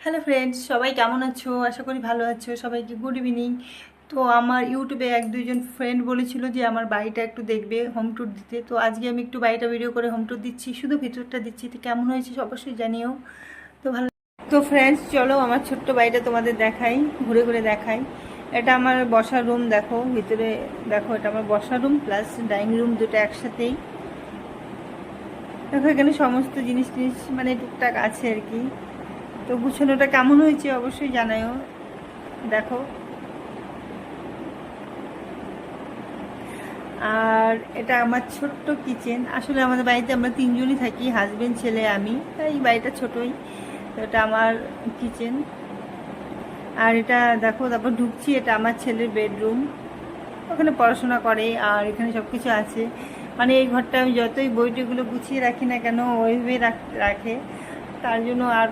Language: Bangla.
হ্যালো ফ্রেন্ডস, সবাই কেমন আছো? আশা করি ভালো আছো। সবাইকে গুড ইভিনিং। তো আমার ইউটিউবে এক দুইজন ফ্রেন্ড বলেছিল যে আমার বাড়িটা একটু দেখবে, হোম ট্যুর দিতে। তো আজকে আমি একটু বাড়িটা ভিডিও করে হোম ট্যুর দিচ্ছি, শুধু ভিতরটা দিচ্ছি। তো কেমন হয়েছে অবশ্যই জানিও। তো ভালো। তো ফ্রেন্ডস, চলো আমার ছোট্ট বাড়িটা তোমাদের দেখাই, ঘুরে ঘুরে দেখাই। এটা আমার বসার রুম, দেখো ভিতরে। দেখো, এটা আমার বসার রুম প্লাস ডাইনিং রুম, দুটো একসাথেই। দেখো এখানে সমস্ত জিনিস টিনিস মানে টুকটাক আছে আর কি। তো গুছানোটা কেমন হয়েছে অবশ্যই জানাও। দেখো, আর এটা আমার ছোট্ট কিচেন। আসলে আমাদের বাড়িতে আমরা তিনজনই থাকি, হাজবেন্ড, ছেলে, আমি। তাই বাড়িটা ছোটই। তো এটা আমার কিচেন। আর এটা দেখো, তারপর ঢুকছি, এটা আমার ছেলের বেডরুম। ওখানে পড়াশোনা করে আর এখানে সব কিছু আছে। মানে এই ঘরটা আমি যতই বইটগুলো গুছিয়ে রাখি না কেন, ওইভাবে রাখে। তার জন্য আর